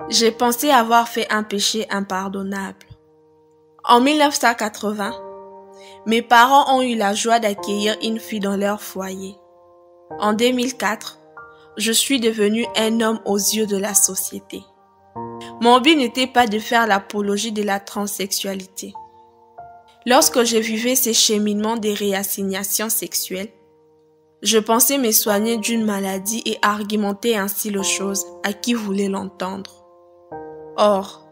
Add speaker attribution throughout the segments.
Speaker 1: J'ai pensé avoir fait un péché impardonnable. En 1980, mes parents ont eu la joie d'accueillir une fille dans leur foyer. En 2004, je suis devenu un homme aux yeux de la société. Mon but n'était pas de faire l'apologie de la transsexualité. Lorsque je vivais ces cheminements de réassignation sexuelle, je pensais me soigner d'une maladie et argumenter ainsi les choses à qui voulait l'entendre. Or,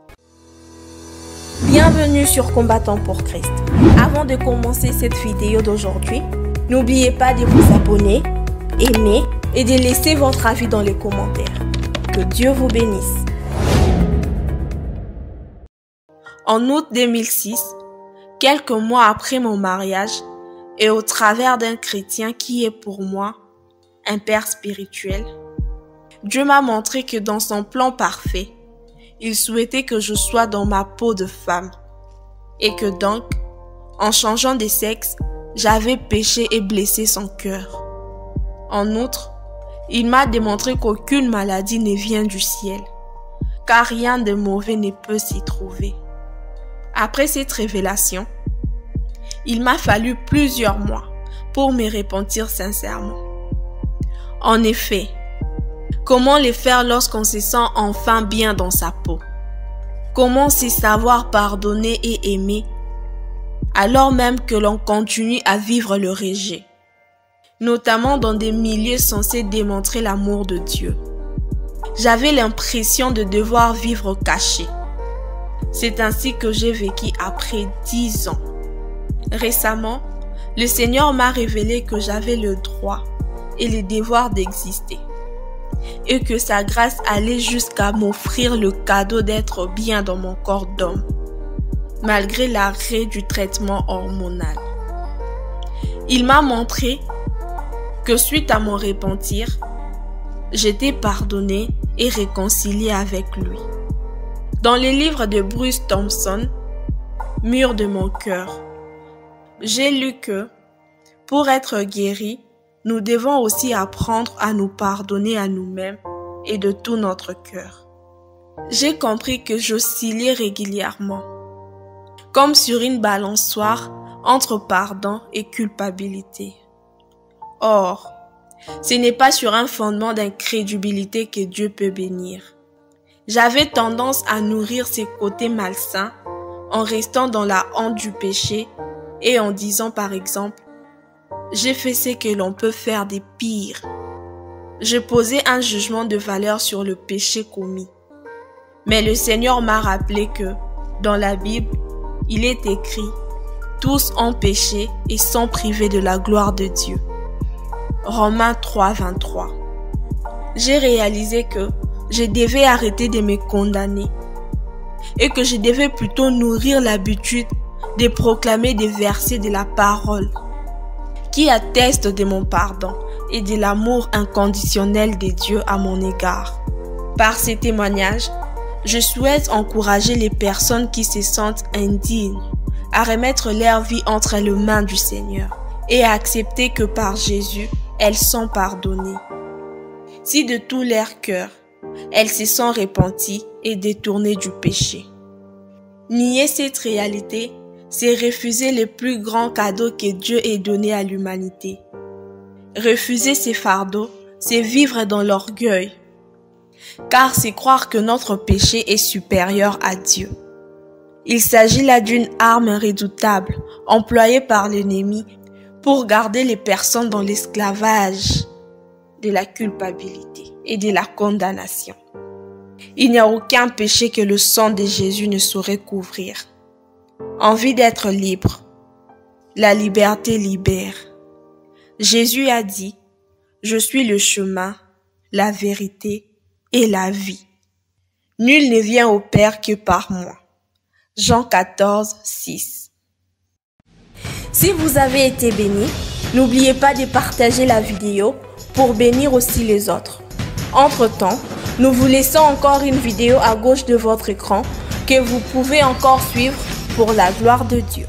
Speaker 1: bienvenue sur Combattant pour Christ. Avant de commencer cette vidéo d'aujourd'hui, n'oubliez pas de vous abonner, aimer et de laisser votre avis dans les commentaires. Que Dieu vous bénisse. En août 2006, quelques mois après mon mariage, et au travers d'un chrétien qui est pour moi un père spirituel, Dieu m'a montré que dans son plan parfait, il souhaitait que je sois dans ma peau de femme et que donc, en changeant de sexe, j'avais péché et blessé son cœur. En outre, il m'a démontré qu'aucune maladie ne vient du ciel, car rien de mauvais ne peut s'y trouver. Après cette révélation, il m'a fallu plusieurs mois pour me repentir sincèrement. En effet, comment le faire lorsqu'on se sent enfin bien dans sa peau? Comment se savoir pardonner et aimer alors même que l'on continue à vivre le rejet, notamment dans des milieux censés démontrer l'amour de Dieu? J'avais l'impression de devoir vivre caché. C'est ainsi que j'ai vécu après 10 ans. Récemment, le Seigneur m'a révélé que j'avais le droit et le devoir d'exister et que sa grâce allait jusqu'à m'offrir le cadeau d'être bien dans mon corps d'homme, malgré l'arrêt du traitement hormonal. Il m'a montré que suite à mon repentir, j'étais pardonnée et réconciliée avec lui. Dans les livres de Bruce Thompson, Mur de mon cœur, j'ai lu que, pour être guéris, nous devons aussi apprendre à nous pardonner à nous-mêmes et de tout notre cœur. J'ai compris que j'oscillais régulièrement, comme sur une balançoire entre pardon et culpabilité. Or, ce n'est pas sur un fondement d'incrédulité que Dieu peut bénir. J'avais tendance à nourrir ces côtés malsains en restant dans la honte du péché et en disant par exemple, j'ai fait ce que l'on peut faire de pire. Je posais un jugement de valeur sur le péché commis. Mais le Seigneur m'a rappelé que, dans la Bible, il est écrit, tous ont péché et sont privés de la gloire de Dieu. Romains 3, 23. J'ai réalisé que je devais arrêter de me condamner et que je devais plutôt nourrir l'habitude de proclamer des versets de la parole qui attestent de mon pardon et de l'amour inconditionnel de Dieu à mon égard. Par ces témoignages, je souhaite encourager les personnes qui se sentent indignes à remettre leur vie entre les mains du Seigneur et à accepter que par Jésus, elles sont pardonnées. Si de tout leur cœur, elles se sont repenties et détournées du péché. Nier cette réalité, c'est refuser le plus grand cadeau que Dieu ait donné à l'humanité. Refuser ces fardeaux, c'est vivre dans l'orgueil, car c'est croire que notre péché est supérieur à Dieu. Il s'agit là d'une arme redoutable employée par l'ennemi pour garder les personnes dans l'esclavage de la culpabilité et de la condamnation. Il n'y a aucun péché que le sang de Jésus ne saurait couvrir. Envie d'être libre. La liberté libère. Jésus a dit, « Je suis le chemin, la vérité et la vie. Nul ne vient au Père que par moi. » Jean 14, 6. Si vous avez été béni, n'oubliez pas de partager la vidéo pour bénir aussi les autres. Entre-temps, nous vous laissons encore une vidéo à gauche de votre écran que vous pouvez encore suivre pour la gloire de Dieu.